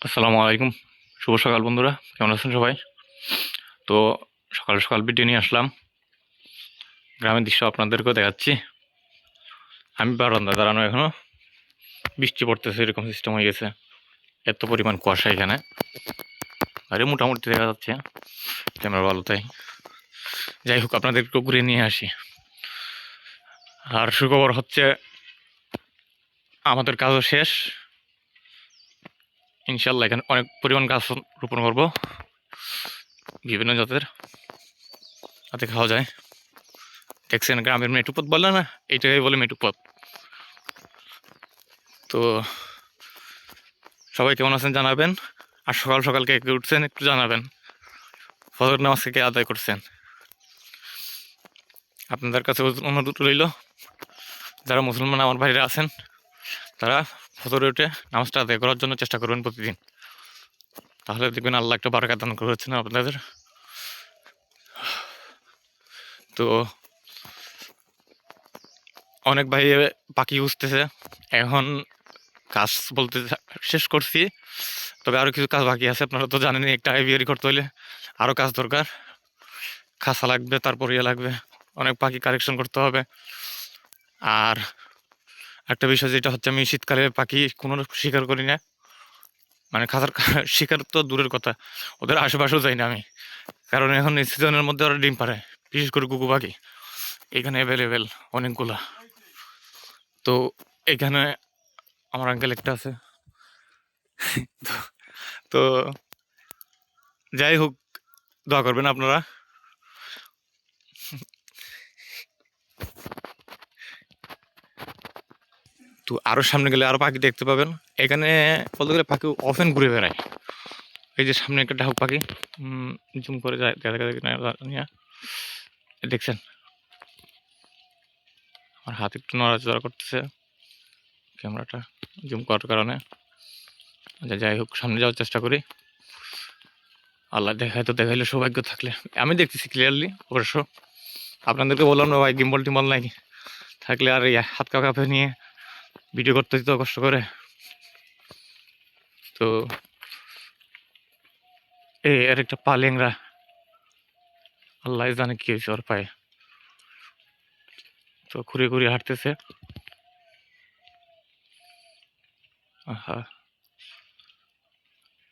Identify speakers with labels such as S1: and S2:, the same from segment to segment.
S1: আসসালামু আলাইকুম। শুভ সকাল বন্ধুরা, কেমন আছেন সবাই? তো সকাল সকাল ভিডিও নিয়ে আসলাম। গ্রামের দৃশ্য আপনাদেরকেও দেখাচ্ছি। আমি বারান্দায় দাঁড়ানো, এখনো বৃষ্টি পড়তেছে এরকম সিস্টেম হয়ে গেছে। এত পরিমাণ কুয়াশা এখানে, আরে মোটামুটি দেখা যাচ্ছে ক্যামেরা ভালো তাই। যাই হোক, আপনাদেরকে ঘুরে নিয়ে আসি। আর সুখবর হচ্ছে আমাদের কাজও শেষ। ইনশাল্লাহ এখানে অনেক পরিমাণ গাছ রোপণ করব, বিভিন্ন জাতের, তাতে খাওয়া যায়। দেখছেন গ্রামের মেঠুপথ বলে না, এইটাই বলে মেঠুপথ। তো সবাই কেমন আছেন জানাবেন। আর সকাল সকাল কে কে উঠছেন একটু জানাবেন। ফজর নামাজ কে কে আদায় করছেন। আপনাদের কাছে অনুরোধ রইল, যারা মুসলমান আমার ভাইরা আছেন তারা ফজরে উঠে নামাজটা আদায় করার জন্য চেষ্টা করবেন প্রতিদিন। তাহলে দেখবেন আল্লাহ একটা বারাকাত দান করেছেন আপনাদের। তো অনেক ভাই পাখি বুঝতেছে এখন। কাজ বলতে শেষ করছি, তবে আরও কিছু কাজ বাকি আছে। আপনারা তো জানেনই, একটা আইভিয়ারি করতে হলে আরও কাজ দরকার। খাঁচা লাগবে, তারপর ইয়ে লাগবে, অনেক পাখি কালেকশন করতে হবে। আর একটা বিষয় যেটা হচ্ছে, আমি শীতকালে পাখি কোনো শিকার করি না। মানে খাঁচার শিকার তো দূরের কথা, ওদের আশেপাশেও যাই না আমি। কারণ এখন এই সিজনের মধ্যে ওরা ডিম পারে, বিশেষ করে কুকু পাখি এখানে অ্যাভেলেবেল অনেকগুলা। তো এখানে আমার আঙ্কেল একটা আছে। তো যাই হোক, দোয়া করবেন আপনারা। তো আরও সামনে গেলে আরও পাখি দেখতে পাবেন। এখানে বলতে গেলে পাখি অফেন ঘুরে বেড়ায়। এই যে সামনে একটা ডাহুক পাখি, জুম করে যায় দেখা যায় কিনা, দেখছেন আমার হাত একটু নড়াচড়া করতেছে ক্যামেরাটা জুম করার কারণে। আচ্ছা যাই হোক, সামনে যাওয়ার চেষ্টা করি। আল্লাহ দেখায় তো দেখাইলে সৌভাগ্য থাকলে। আমি দেখতেছি ক্লিয়ারলি অবশ্য। আপনাদেরকে বললাম না ভাই, গিম্বল টিম্বল নাই, থাকলে আর এই হাত কাপে নিয়ে ভিডিও করতে দিতে কষ্ট করে। তো এর একটা পা লেংরা, আল্লাহ জানে কি হয়েছে ওর পায়ে। তো ঘুরে ঘুরে হাঁটতেছে। আহা,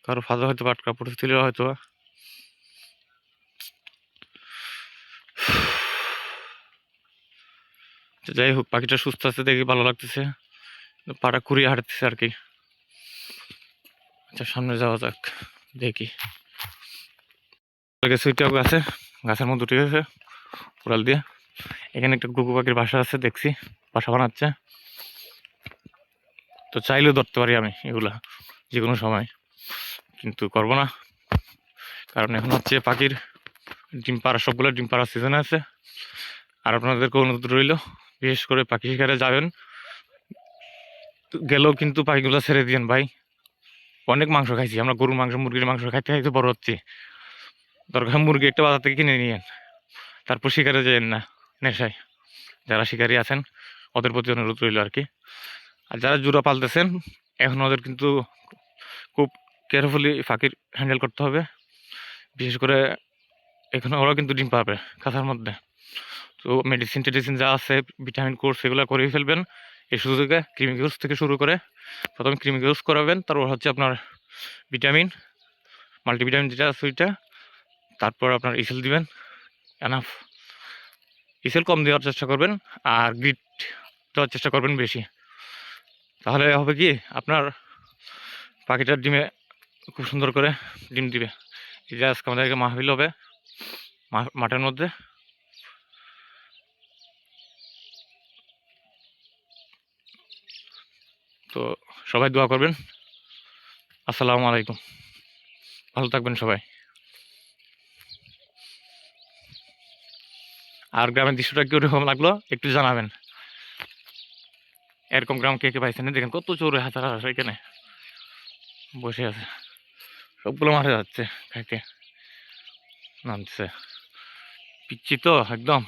S1: কারো ফাঁদা হয়তো আটকা পড়েছিল হয়তো। যাই হোক, পাখিটা সুস্থ আছে দেখে ভালো লাগতেছে। পাটা ঘুরিয়ে হাঁটতেছে আর কি। আচ্ছা সামনে যাওয়া যাক, দেখি। সুইটাও গাছে, গাছের মধ্যে উঠে গেছে কোড়াল দিয়ে। এখানে একটা গুগু পাখির বাসা আছে, দেখছি বাসা বানাচ্ছে। তো চাইলেও ধরতে পারি আমি এগুলা যে কোনো সময়, কিন্তু করবো না। কারণ এখন হচ্ছে পাখির ডিম পাড়া, সবগুলো ডিম পাড়ার সিজনে আছে। আর আপনাদেরকে অনুরোধ রইল, বিশেষ করে পাখি শিকারে যাবেন গেলেও কিন্তু পাখিগুলো ছেড়ে দিয়েন ভাই। অনেক মাংস খাইছি আমরা, গরুর মাংস, মুরগির মাংস খাইতে খাইতে বড় হচ্ছে। দরকার মুরগি একটা বাজার থেকে কিনে নিয়েন, তারপর শিকারে যেয়েন না নেশায়। যারা শিকারী আছেন ওদের প্রতি অনুরোধ রইল আর কি। আর যারা জুড়া পালতেছেন, এখন ওদের কিন্তু খুব কেয়ারফুলি পাখির হ্যান্ডেল করতে হবে। বিশেষ করে এখানে ওরা কিন্তু ডিম পাবে খাঁচার মধ্যে। তো মেডিসিন টেডিসিন যা আছে, ভিটামিন কোর্স, এগুলো করেই ফেলবেন এই সুযোগে। ক্রিমি কোর্স থেকে শুরু করে, প্রথমে ক্রিমি কোর্স করাবেন, তারপর হচ্ছে আপনার ভিটামিন, মাল্টিভিটামিন যেটা আছে ওইটা, তারপর আপনার ইসেল দিবেন এনাফ। ইসেল কম দেওয়ার চেষ্টা করবেন, আর গ্রিট দেওয়ার চেষ্টা করবেন বেশি। তাহলে হবে কি, আপনার পাখিটার ডিমে খুব সুন্দর করে ডিম দিবে। এই যে আজকে আমাদেরকে মাহফিল হবে মাঠের মধ্যে। তো সবাই দোয়া করবেন। আসসালামু আলাইকুম, ভালো থাকবেন সবাই। আর গ্রামের দৃশ্যটা কীরকম লাগলো একটু জানাবেন। এরকম গ্রাম কে কে পাইছেন? দেখেন কত চোরে হাজার হাজার এখানে বসে আছে, সবগুলো মাঠে যাচ্ছে খাইতে, নামছে পিচ্ছি তো একদম।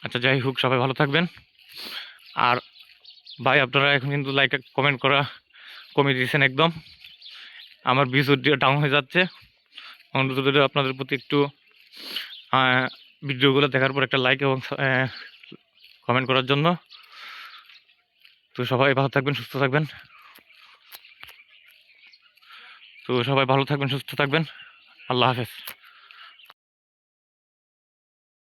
S1: আচ্ছা যাই হোক, সবাই ভালো থাকবেন। আর ভাই আপনারা এখন কিন্তু লাইক কমেন্ট করা কমিয়ে দিয়েছেন একদম। আমার ভিউজ ডাউন হয়ে যাচ্ছে। অনুরোধ রইল আপনাদের প্রতি একটু ভিডিওগুলো দেখার পর একটা লাইক এবং কমেন্ট করার জন্য। তো সবাই ভালো থাকবেন, সুস্থ থাকবেন। তো সবাই ভালো থাকবেন, সুস্থ থাকবেন। আল্লাহ হাফেজ।